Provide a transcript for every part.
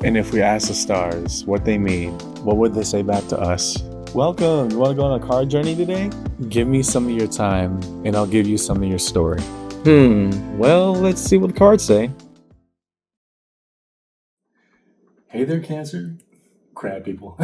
And if we ask the stars what they mean, what would they say back to us? Welcome. You want to go on a card journey today? Give me some of your time, and I'll give you some of your story. Well, let's see what the cards say. Hey there, Cancer. Crab people.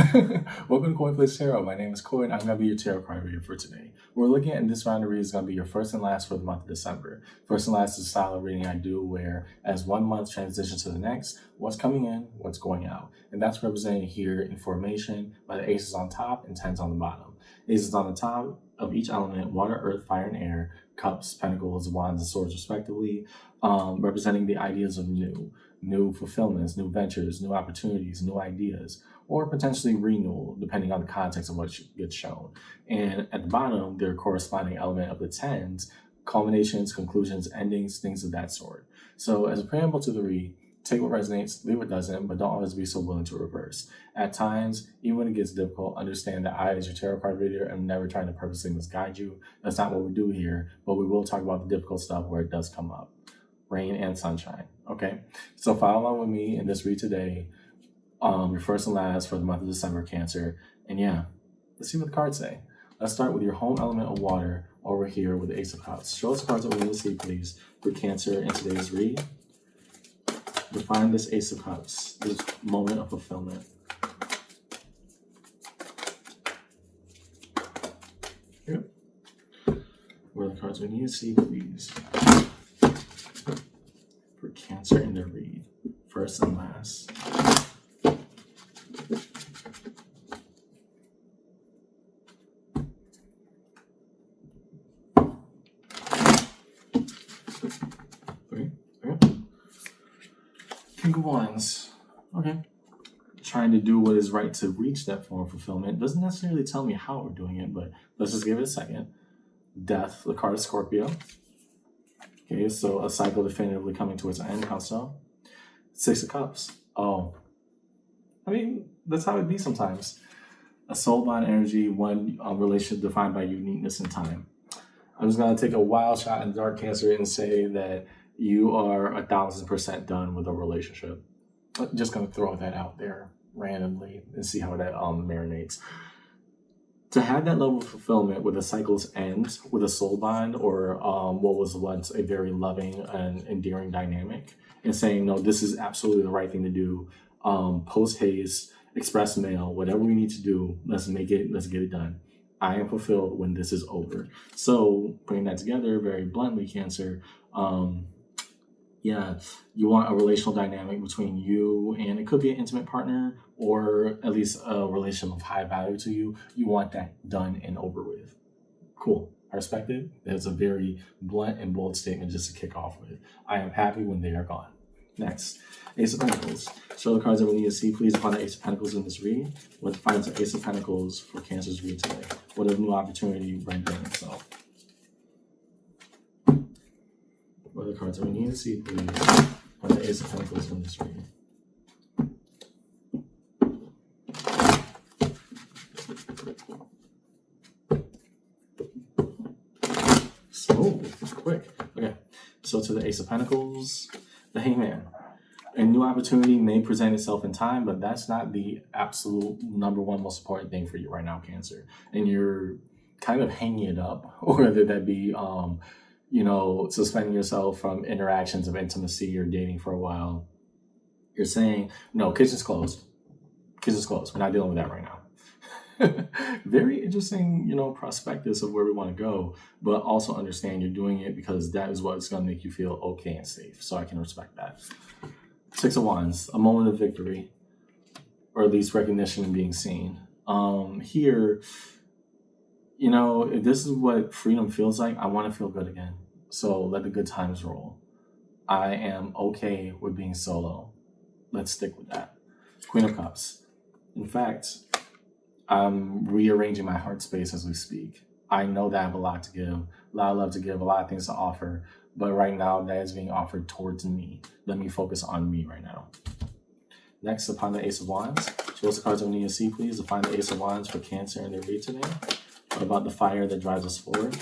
Welcome to Coin Place Tarot. My name is Coy, and I'm going to be your tarot card reader for today. What we're looking at in this round of reading is going to be your first and last for the month of December. First and last is a style of reading I do where, as 1 month transitions to the next, what's coming in, what's going out. And that's represented here in formation by the aces on top and tens on the bottom. Aces on the top of each element: water, earth, fire, and air, cups, pentacles, wands, and swords, respectively, representing the ideas of new fulfillments, new ventures, new opportunities, new ideas, or potentially renewal, depending on the context of what gets shown. And at the bottom, their corresponding element of the tens: culminations, conclusions, endings, things of that sort. So as a preamble to the read, take what resonates, leave what doesn't, but don't always be so willing to reverse. At times, even when it gets difficult, understand that I, as your tarot card reader, am never trying to purposely misguide you. That's not what we do here, but we will talk about the difficult stuff where it does come up. Rain and sunshine, okay? So follow along with me in this read today, your first and last for the month of December, Cancer. And yeah, let's see what the cards say. Let's start with your home element of water over here with the Ace of Cups. Show us the cards that we need to see, please, for Cancer in today's read. Define this Ace of Cups, this moment of fulfillment. Yep. What are the cards we need to see, please, for Cancer in their read, first and last? King of Wands. Okay. Trying to do what is right to reach that form of fulfillment. Doesn't necessarily tell me how we're doing it, but let's just give it a second. Death, the card of Scorpio. Okay, so a cycle definitively coming towards an end. How so? Six of Cups. Oh. I mean, that's how it be sometimes. A soul bond energy, one relationship defined by uniqueness and time. I'm just going to take a wild shot in dark, Cancer, and say that you are 1,000% done with a relationship. I'm just going to throw that out there randomly and see how that marinates. To have that level of fulfillment with a cycle's end, with a soul bond, or what was once a very loving and endearing dynamic, and saying, no, this is absolutely the right thing to do, post haste, express mail, whatever we need to do, let's get it done. I am fulfilled when this is over. So putting that together very bluntly, Cancer, yeah, you want a relational dynamic between you and it could be an intimate partner or at least a relation of high value to you. You want that done and over with. Cool. I respect it. That's a very blunt and bold statement just to kick off with. I am happy when they are gone. Next, Ace of Pentacles. Show the cards that we need to see, please, upon the Ace of Pentacles in this read. What defines the Ace of Pentacles for Cancer's read today? What a new opportunity rendering itself? What are the cards that we need to see, please, on the Ace of Pentacles in this read? Smooth, quick. Okay, so to the Ace of Pentacles, the Hangman. A new opportunity may present itself in time, but that's not the absolute number one most important thing for you right now, Cancer. And you're kind of hanging it up, or whether that be suspending yourself from interactions of intimacy or dating for a while. You're saying, no, kitchen's closed. Kitchen's closed. We're not dealing with that right now. Very interesting, prospectus of where we want to go, but also understand you're doing it because that is what's going to make you feel okay and safe. So I can respect that. Six of Wands, a moment of victory, or at least recognition and being seen. Here, if this is what freedom feels like, I want to feel good again. So let the good times roll. I am okay with being solo. Let's stick with that. Queen of Cups. In fact, I'm rearranging my heart space as we speak. I know that I have a lot to give, a lot of love to give, a lot of things to offer. But right now, that is being offered towards me. Let me focus on me right now. Next, upon the Ace of Wands. Show us the cards that we need to see, please. Define the Ace of Wands for Cancer in their read today. What about the fire that drives us forward?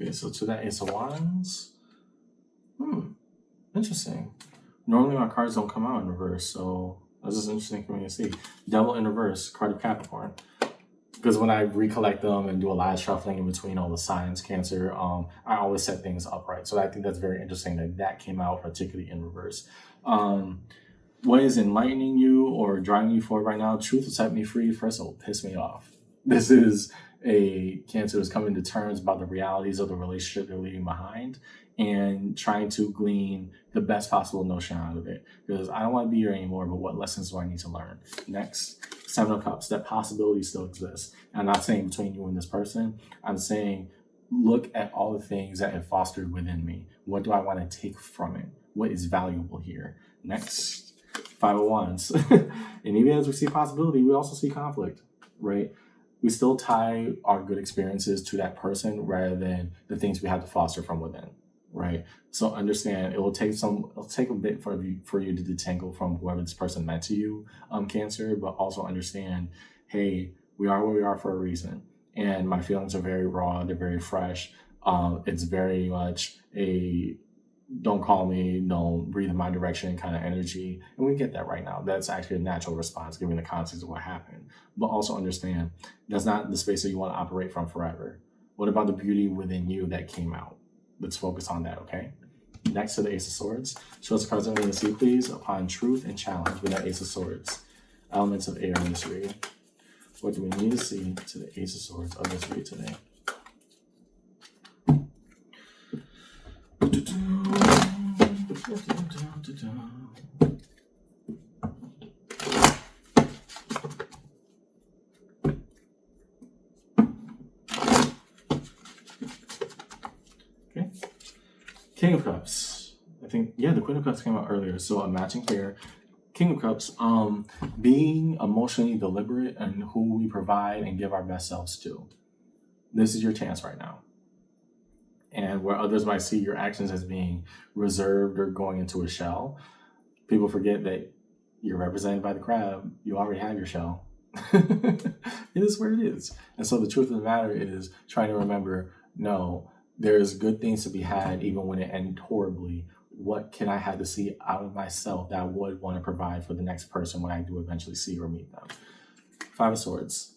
Okay, so to that Ace of Wands. Interesting. Normally my cards don't come out in reverse, so this is interesting for me to see. Devil in reverse, card of Capricorn. Because when I recollect them and do a lot of shuffling in between all the signs, Cancer, I always set things upright. So I think that's very interesting that came out particularly in reverse. What is enlightening you or driving you forward right now? Truth will set me free. First, it'll piss me off. This is a Cancer who's coming to terms about the realities of the relationship they're leaving behind and trying to glean the best possible notion out of it. Because I don't want to be here anymore, but what lessons do I need to learn? Next, Seven of Cups. That possibility still exists. And I'm not saying between you and this person. I'm saying look at all the things that have fostered within me. What do I want to take from it? What is valuable here? Next, Five of Wands. And even as we see possibility, we also see conflict, right? We still tie our good experiences to that person rather than the things we have to foster from within, right? So understand it'll take a bit for you to detangle from whoever this person meant to you, Cancer, but also understand, hey, we are where we are for a reason. And my feelings are very raw, they're very fresh. It's very much a don't call me, don't breathe in my direction kind of energy. And we get that right now. That's actually a natural response given the context of what happened. But also understand that's not the space that you want to operate from forever. What about the beauty within you that came out? Let's focus on that, okay? Next to the Ace of Swords. Show us cards that we need to see, please, upon truth and challenge with that Ace of Swords. Elements of air in this read. What do we need to see to the Ace of Swords of this read today? Okay. King of Cups. I think, yeah, the Queen of Cups came out earlier, so a matching pair. King of Cups, being emotionally deliberate in who we provide and give our best selves to. This is your chance right now. And where others might see your actions as being reserved or going into a shell, people forget that you're represented by the crab. You already have your shell. It is where it is. And so the truth of the matter is trying to remember, no, there's good things to be had even when it ended horribly. What can I have to see out of myself that I would want to provide for the next person when I do eventually see or meet them? Five of Swords.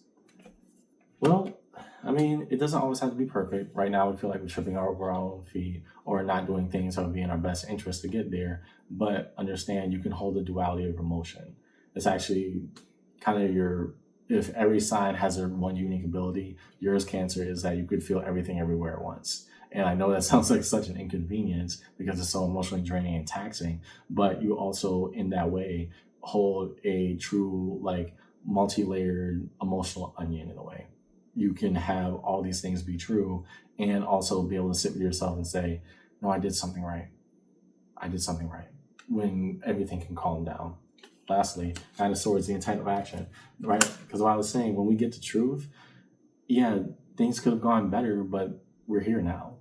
Well, I mean, it doesn't always have to be perfect. Right now, we feel like we're tripping over our own feet or not doing things that would be in our best interest to get there. But understand you can hold the duality of emotion. It's actually kind of if every sign has their one unique ability, yours, Cancer, is that you could feel everything everywhere at once. And I know that sounds like such an inconvenience because it's so emotionally draining and taxing, but you also, in that way, hold a true, like, multi-layered emotional onion in a way. You can have all these things be true and also be able to sit with yourself and say, no, I did something right. I did something right, when everything can calm down. Lastly, Nine of Swords, the intent of action, right? Because what I was saying, when we get to truth, yeah, things could have gone better, but we're here now,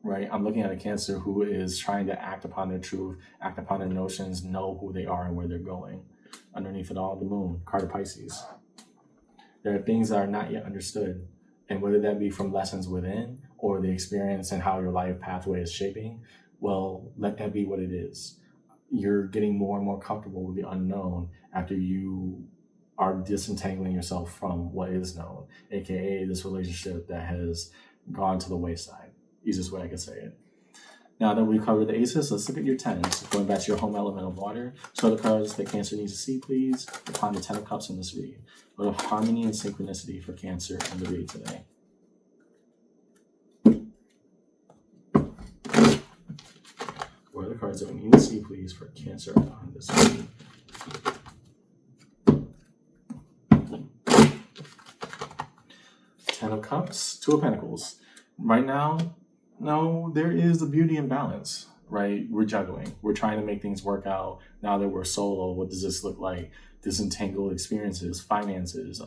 right? I'm looking at a Cancer who is trying to act upon their truth, act upon their notions, know who they are and where they're going. Underneath it all, the moon, card of Pisces. There are things that are not yet understood. And whether that be from lessons within or the experience and how your life pathway is shaping, well, let that be what it is. You're getting more and more comfortable with the unknown after you are disentangling yourself from what is known, aka this relationship that has gone to the wayside. Easiest way I can say it. Now that we've covered the aces, let's look at your tens. Going back to your home element of water, show the cards that Cancer needs to see, please, upon the Ten of Cups in this read. What of harmony and synchronicity for Cancer in the read today? What are the cards that we need to see, please, for Cancer on this read? Ten of Cups, Two of Pentacles. Right now, no, there is a beauty and balance, right? We're juggling. We're trying to make things work out. Now that we're solo, what does this look like? Disentangled experiences, finances,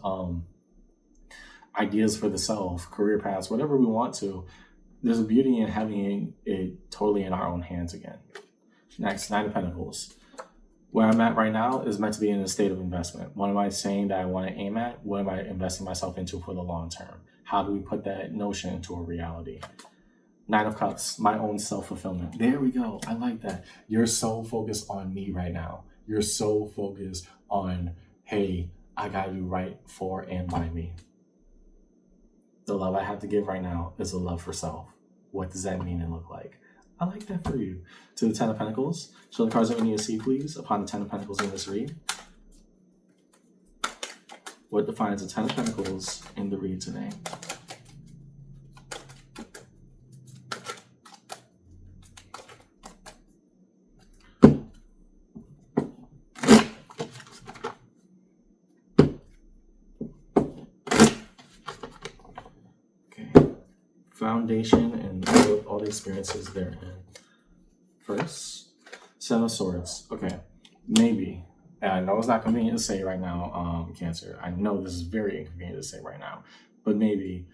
ideas for the self, career paths, whatever we want to. There's a beauty in having it totally in our own hands again. Next, Nine of Pentacles. Where I'm at right now is meant to be in a state of investment. What am I saying that I want to aim at? What am I investing myself into for the long term? How do we put that notion into a reality? Nine of Cups, my own self-fulfillment. There we go. I like that. You're so focused on me right now. You're so focused on, hey, I got you right for and by me. The love I have to give right now is a love for self. What does that mean and look like? I like that for you. To the Ten of Pentacles, show the cards that we need to see, please, upon the Ten of Pentacles in this read. What defines the Ten of Pentacles in the read today? Foundation and all the experiences therein. First, Seven of Swords. Okay, maybe. And I know it's not convenient to say right now, Cancer. I know this is very inconvenient to say right now, but maybe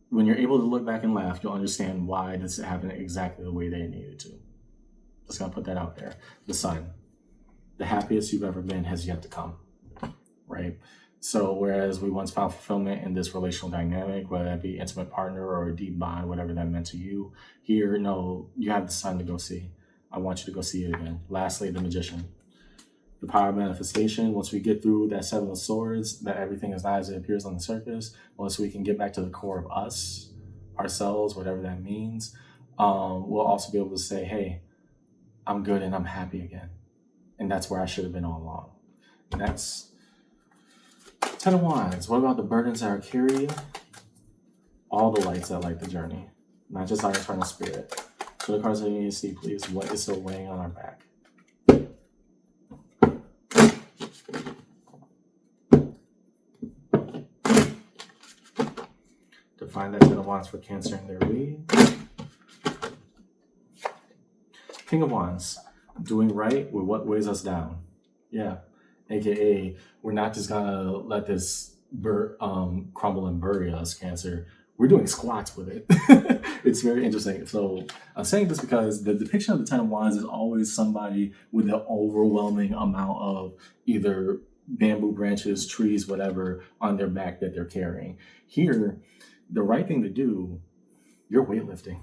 when you're able to look back and laugh, you'll understand why this happened exactly the way they needed to. Just gonna put that out there. The Sun. The happiest you've ever been has yet to come, right? So whereas we once found fulfillment in this relational dynamic, whether that be intimate partner or a deep bond, whatever that meant to you, here, no, you have the Sun to go see. I want you to go see it again. Lastly, the Magician. The power of manifestation. Once we get through that Seven of Swords, that everything is not as it appears on the surface, once we can get back to the core of us, ourselves, whatever that means, we'll also be able to say, hey, I'm good and I'm happy again. And that's where I should have been all along. That's Ten of Wands. What about the burdens that are carried? All the lights that light the journey, not just our eternal spirit. So the cards that you need to see, please. What is still weighing on our back? Define that Ten of Wands for Cancer in their read. King of Wands. Doing right with what weighs us down. Yeah. AKA, we're not just gonna let this crumble and bury us, Cancer. We're doing squats with it. It's very interesting. So I'm saying this because the depiction of the Ten of Wands is always somebody with an overwhelming amount of either bamboo branches, trees, whatever, on their back that they're carrying. Here, the right thing to do, you're weightlifting.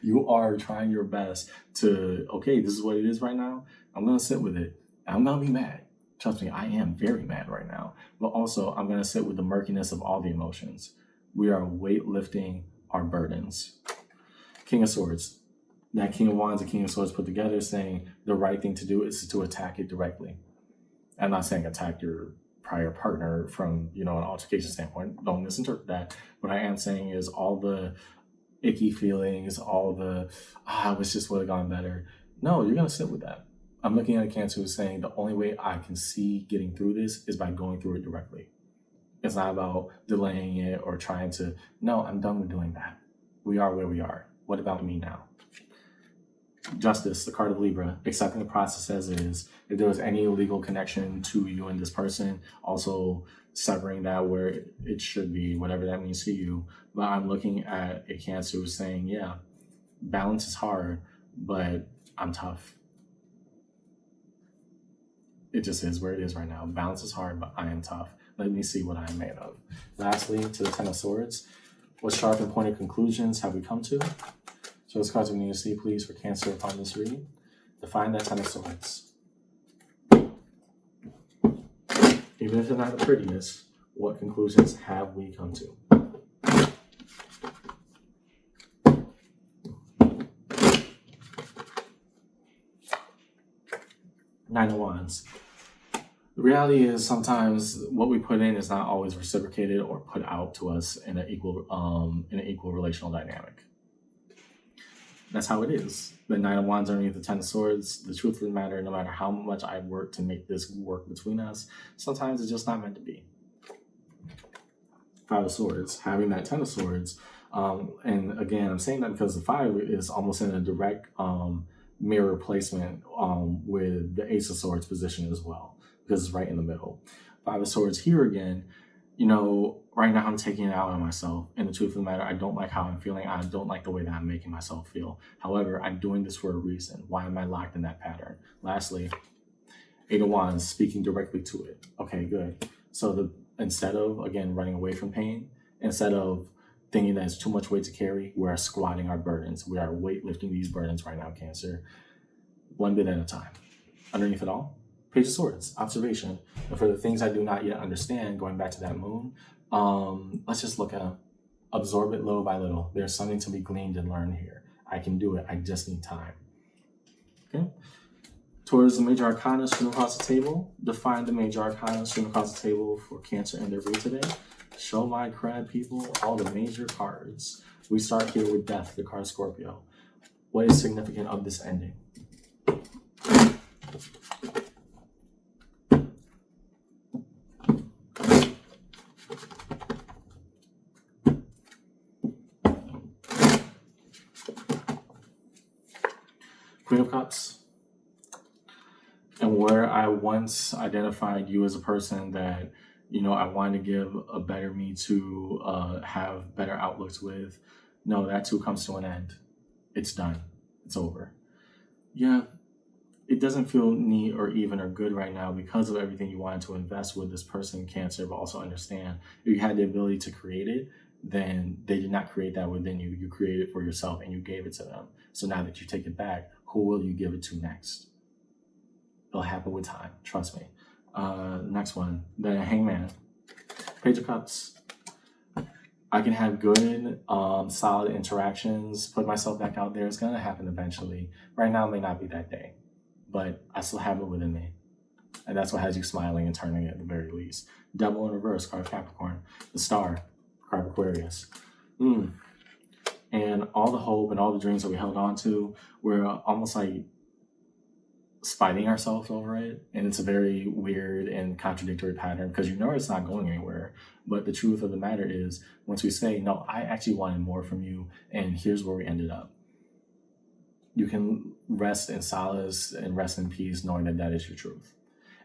You are trying your best to, okay, this is what it is right now. I'm going to sit with it. I'm going to be mad. Trust me, I am very mad right now. But also, I'm going to sit with the murkiness of all the emotions. We are weightlifting our burdens. King of Swords. That King of Wands and King of Swords put together saying the right thing to do is to attack it directly. I'm not saying attack your prior partner from, an altercation standpoint. Don't misinterpret that. What I am saying is all the icky feelings, all the, I wish this would have gone better. No, you're going to sit with that. I'm looking at a Cancer who's saying the only way I can see getting through this is by going through it directly. It's not about delaying it or trying to, no, I'm done with doing that. We are where we are. What about me now? Justice, the card of Libra, accepting the process as it is. If there was any legal connection to you and this person, also severing that where it should be, whatever that means to you. But I'm looking at a Cancer who's saying, yeah, balance is hard, but I'm tough. It just is where it is right now. Balance is hard, but I am tough. Let me see what I am made of. Lastly, to the Ten of Swords, what sharp and pointed conclusions have we come to? So those cards we need to see, please, for Cancer upon this reading. Define that Ten of Swords. Even if they're not the prettiest, what conclusions have we come to? Nine of Wands. The reality is sometimes what we put in is not always reciprocated or put out to us in an equal relational dynamic. That's how it is. The Nine of Wands underneath the Ten of Swords, the truth of the matter, no matter how much I work to make this work between us, sometimes it's just not meant to be. Five of Swords, having that Ten of Swords. And again, I'm saying that because the Five is almost in a direct mirror placement with the Ace of Swords position as well, because it's right in the middle. Five of Swords here again, right now I'm taking it out on myself. And the truth of the matter, I don't like how I'm feeling. I don't like the way that I'm making myself feel. However, I'm doing this for a reason. Why am I locked in that pattern? Lastly, Eight of Wands, speaking directly to it. Okay, good. So instead of, again, running away from pain, instead of thinking that it's too much weight to carry, we are squatting our burdens. We are weightlifting these burdens right now, Cancer, one bit at a time. Underneath it all, Page of Swords, observation. And for the things I do not yet understand, going back to that moon, let's just look at absorb it little by little. There's something to be gleaned and learned here. I can do it. I just need time. Okay. Towards the major arcana, stream across the table. Define the major arcana, stream across the table for Cancer and their read today. Show my crab people all the major cards. We start here with Death, the card Scorpio. What is significant of this ending? Queen of Cups. And where I once identified you as a person that, I wanted to give a better me to have better outlooks with, no, that too comes to an end. It's done. It's over. Yeah, it doesn't feel neat or even or good right now because of everything you wanted to invest with this person, Cancer, but also understand if you had the ability to create it, then they did not create that within you. You created it for yourself and you gave it to them. So now that you take it back, who will you give it to next? It'll happen with time. Trust me. Next one, the Hangman. Page of Cups. I can have good, solid interactions, put myself back out there. It's going to happen eventually. Right now may not be that day, but I still have it within me. And that's what has you smiling and turning at the very least. Devil in reverse, card Capricorn. The Star, card Aquarius. And all the hope and all the dreams that we held on to, we're almost like spiting ourselves over it. And it's a very weird and contradictory pattern because it's not going anywhere. But the truth of the matter is, once we say, no, I actually wanted more from you, and here's where we ended up, you can rest in solace and rest in peace knowing that that is your truth.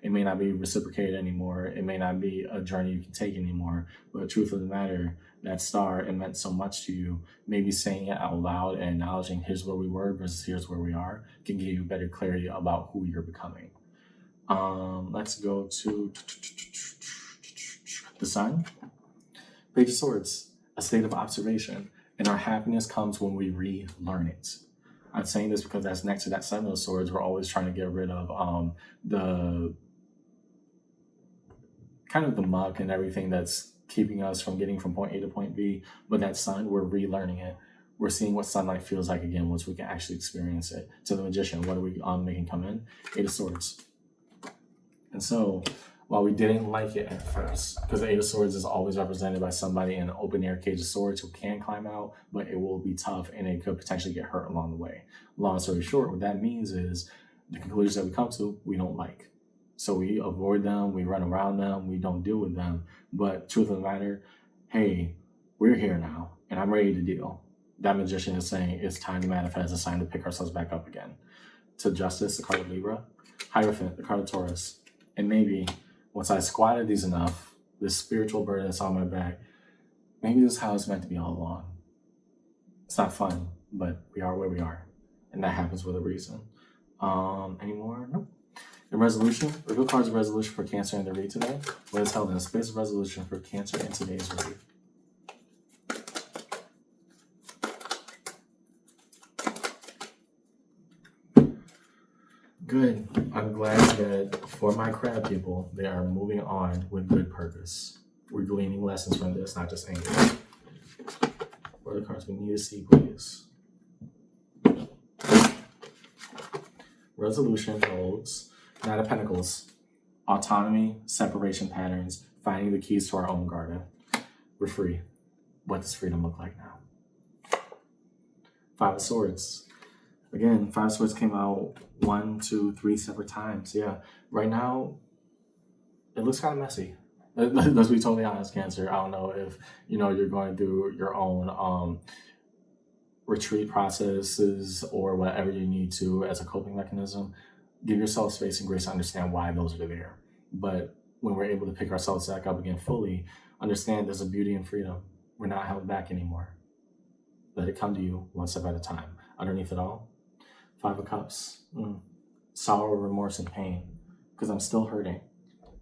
It may not be reciprocated anymore. It may not be a journey you can take anymore. But the truth of the matter, that star, it meant so much to you. Maybe saying it out loud and acknowledging here's where we were versus here's where we are can give you better clarity about who you're becoming. Let's go to the Sun. Page of Swords, a state of observation. And our happiness comes when we relearn it. I'm saying this because that's next to that Seven of Swords. We're always trying to get rid of the kind of the muck and everything that's keeping us from getting from point A to point B. But that Sun, we're relearning it. We're seeing what sunlight feels like again once we can actually experience it. To the Magician, what are we making come in? Eight of Swords. And so, while we didn't like it at first, because the Eight of Swords is always represented by somebody in an open air cage of swords who can climb out, but it will be tough and it could potentially get hurt along the way. Long story short, what that means is the conclusions that we come to, we don't like. So we avoid them, we run around them, we don't deal with them. But truth of the matter, hey, we're here now and I'm ready to deal. That Magician is saying it's time to manifest, it's time to pick ourselves back up again. To Justice, the card of Libra. Hierophant, the card of Taurus. And maybe once I squatted these enough, this spiritual burden that's on my back, maybe this is how it's meant to be all along. It's not fun, but we are where we are. And that happens with a reason. Any more? Nope. In resolution, reveal cards of resolution for Cancer in the read today. What is held in a space of resolution for Cancer in today's read? Good. I'm glad that for my crab people, they are moving on with good purpose. We're gleaning lessons from this, not just anger. What are the cards we need to see, please? Resolution holds Knight of Pentacles, autonomy, separation patterns, finding the keys to our own garden. We're free. What does freedom look like now? Five of Swords. Again, Five of Swords came out 1, 2, 3 separate times. Yeah, right now, it looks kind of messy. Let's be totally honest, Cancer. I don't know if, you're going through your own retreat processes or whatever you need to as a coping mechanism. Give yourself space and grace to understand why those are there. But when we're able to pick ourselves back up again fully, understand there's a beauty in freedom. We're not held back anymore. Let it come to you one step at a time. Underneath it all, Five of Cups. Sorrow, remorse, and pain. Because I'm still hurting.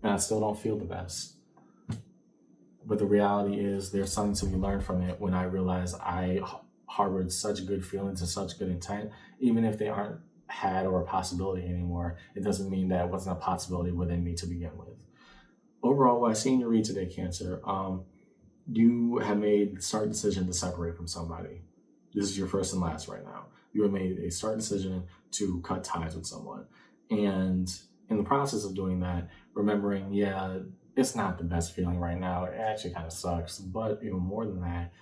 And I still don't feel the best. But the reality is there's something to be learned from it when I realized I harbored such good feelings and such good intent, even if they aren't had or a possibility anymore, it doesn't mean that it wasn't a possibility within me to begin with. Overall, what I see in your read today, Cancer, you have made the start decision to separate from somebody. This is your first and last right now. You have made a start decision to cut ties with someone. And in the process of doing that, remembering, yeah, it's not the best feeling right now. It actually kind of sucks. But even more than that,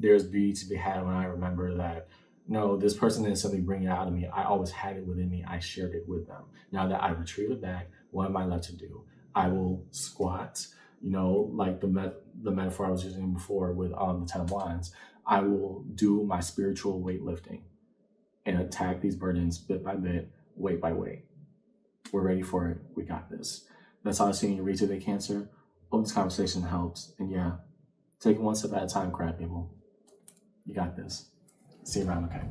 there's beauty to be had when I remember that, no, this person didn't simply bring it out of me. I always had it within me. I shared it with them. Now that I retrieve it back, what am I left to do? I will squat, like the metaphor I was using before with the 10 of Wands. I will do my spiritual weightlifting and attack these burdens bit by bit, weight by weight. We're ready for it. We got this. That's all I see in your read today, Cancer. Hope this conversation helps. And yeah, take it one step at a time, crab people. You got this. See you around, okay?